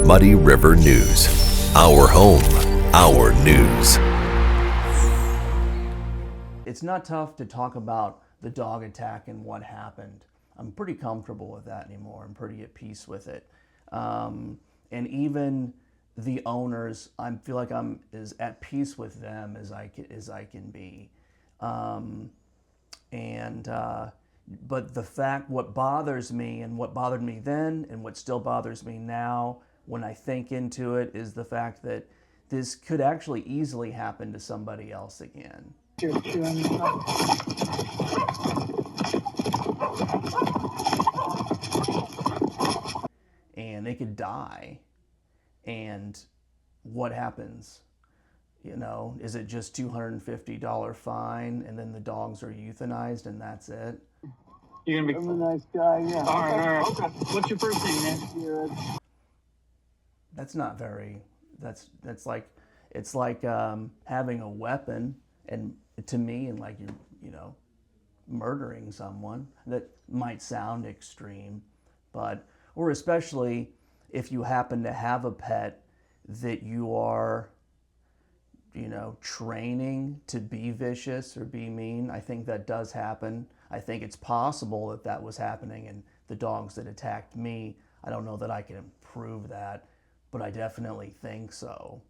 Muddy River News. Our home, our news. It's not tough to talk about the dog attack and what happened. I'm pretty comfortable with that anymore. I'm pretty at peace with it. And even the owners, I feel like I'm as at peace with them as I can be. But the fact, what bothers me and what bothered me then and what still bothers me now when I think into it is the fact that this could actually easily happen to somebody else again. And they could die. And what happens? You know, is it just $250 fine and then the dogs are euthanized and that's it? You're gonna be. I'm a nice guy, yeah. All right. Okay. What's your first name, man? Jerod. That's not very. That's like, it's like having a weapon, and to me, and like you're murdering someone. That might sound extreme, but or especially if you happen to have a pet that you are, training to be vicious or be mean. I think that does happen. I think it's possible that that was happening in the dogs that attacked me. I don't know that I can prove that, but I definitely think so.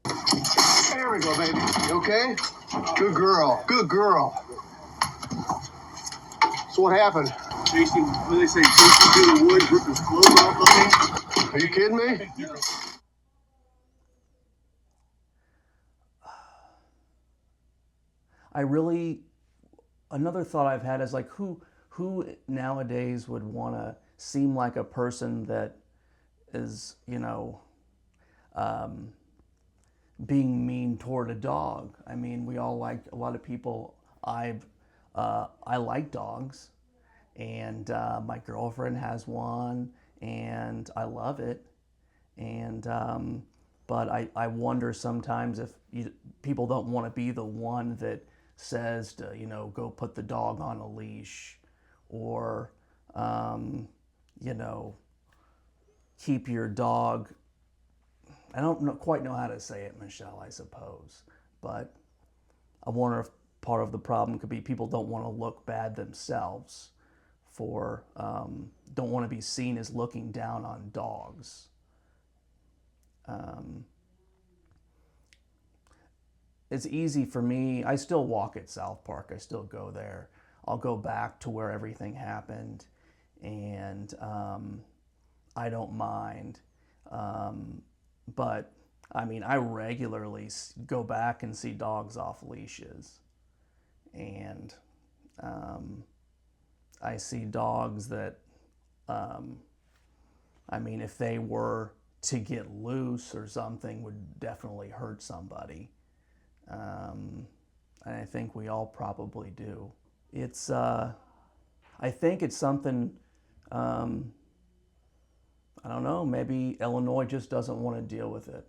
There we go, baby. You okay? Good girl. Good girl. So what happened? Jason, what do they say? Jason through the woods, ripped his clothes off on me. Are you kidding me? Another thought I've had is like who nowadays would want to seem like a person that is, being mean toward a dog. I mean, we all like, a lot of people, I like dogs, and my girlfriend has one, and I love it. And but I wonder sometimes if people don't want to be the one that says to, go put the dog on a leash, or, keep your dog. I don't quite know how to say it, Michelle, I suppose. But I wonder if part of the problem could be people don't want to look bad themselves don't want to be seen as looking down on dogs. It's easy for me. I still walk at South Park. I still go there. I'll go back to where everything happened, and I don't mind. But I mean, I regularly go back and see dogs off leashes, and I see dogs that, if they were to get loose or something, would definitely hurt somebody. And I think we all probably do. It's, I think it's something, I don't know, maybe Illinois just doesn't want to deal with it.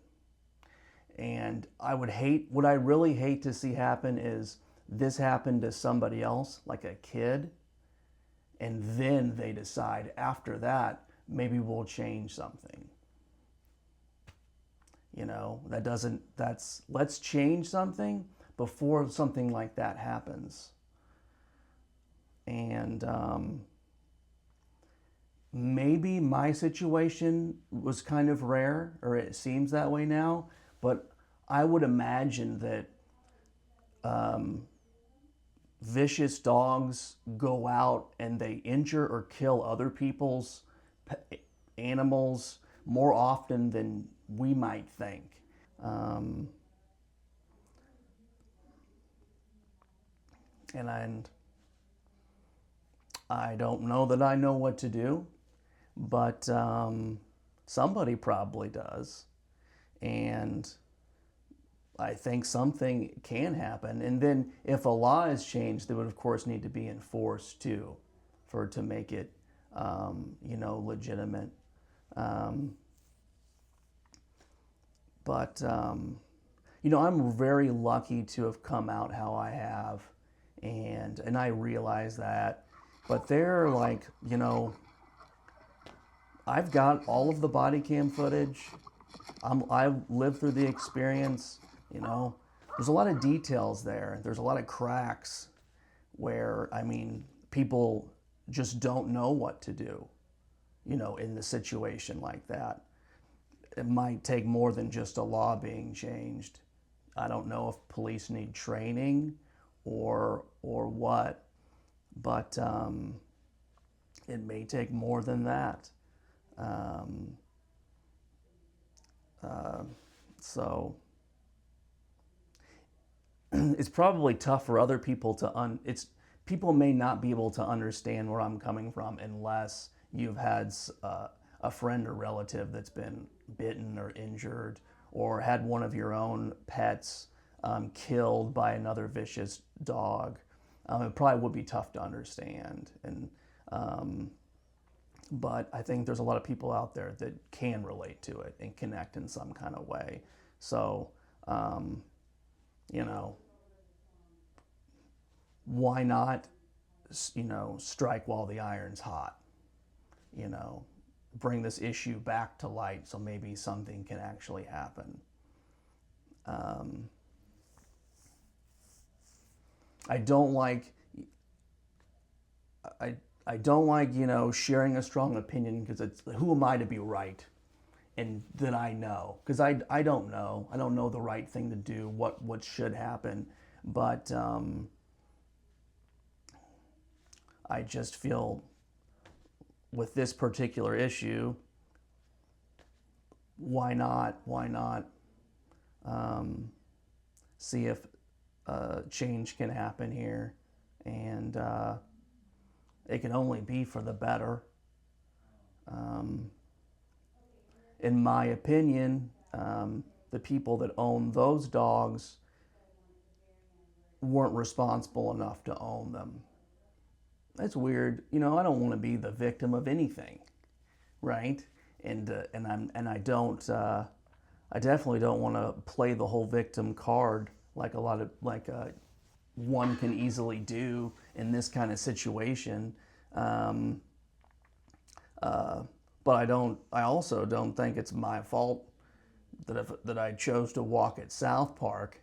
And what I really hate to see happen is this happen to somebody else, like a kid, and then they decide after that, maybe we'll change something. Let's change something before something like that happens. And maybe my situation was kind of rare, or it seems that way now, but I would imagine that vicious dogs go out and they injure or kill other people's animals more often than we might think. And I don't know that I know what to do, but somebody probably does. And I think something can happen. And then if a law is changed, that would of course need to be enforced too, to make it, legitimate. But I'm very lucky to have come out how I have, and I realize that. But they're like, I've got all of the body cam footage. I've lived through the experience, you know. There's a lot of details there. There's a lot of cracks where, I mean, people just don't know what to do, you know, in the situation like that. It might take more than just a law being changed. I don't know if police need training or what, but it may take more than that. So it's probably tough for other people to people may not be able to understand where I'm coming from unless you've had a friend or relative that's been bitten or injured, or had one of your own pets killed by another vicious dog. It probably would be tough to understand, but I think there's a lot of people out there that can relate to it and connect in some kind of way. So, you know, why not, you know, strike while the iron's hot? You know, bring this issue back to light so maybe something can actually happen. I don't like, you know, sharing a strong opinion, because it's, who am I to be right? And that I know, because I don't know. I don't know the right thing to do, what should happen. But I just feel with this particular issue, why not see if change can happen here, and it can only be for the better. In my opinion, the people that own those dogs weren't responsible enough to own them. That's weird. You know, I don't want to be the victim of anything, right? And I definitely don't want to play the whole victim card like one can easily do in this kind of situation. But I also don't think it's my fault that I chose to walk at South Park,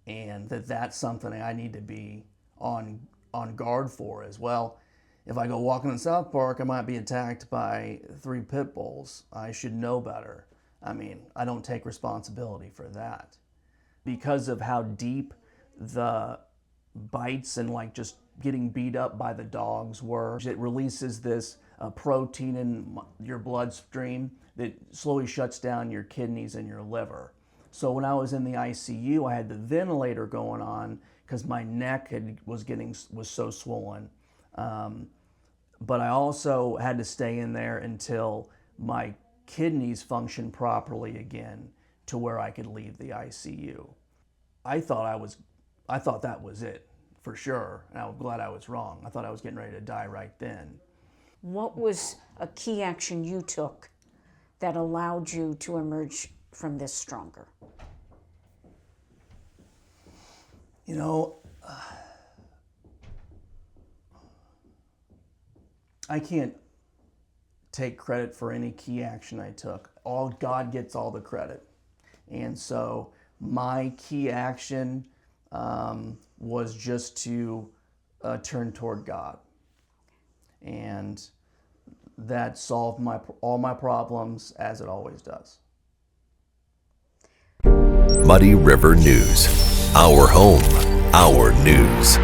and that's something I need to be on guard for as well. If I go walking in South Park, I might be attacked by 3 pit bulls. I should know better. I mean, I don't take responsibility for that. Because of how deep the bites and like just getting beat up by the dogs were, it releases this protein in your bloodstream that slowly shuts down your kidneys and your liver. So when I was in the ICU, I had the ventilator going on because my neck was so swollen. But I also had to stay in there until my kidneys functioned properly again, to where I could leave the ICU. I thought that was it for sure, and I'm glad I was wrong. I thought I was getting ready to die right then. What was a key action you took that allowed you to emerge from this stronger? You know, I can't take credit for any key action I took. God gets all the credit. And so my key action was just to turn toward God. And that solved all my problems, as it always does. Muddy River News. Our home, our news.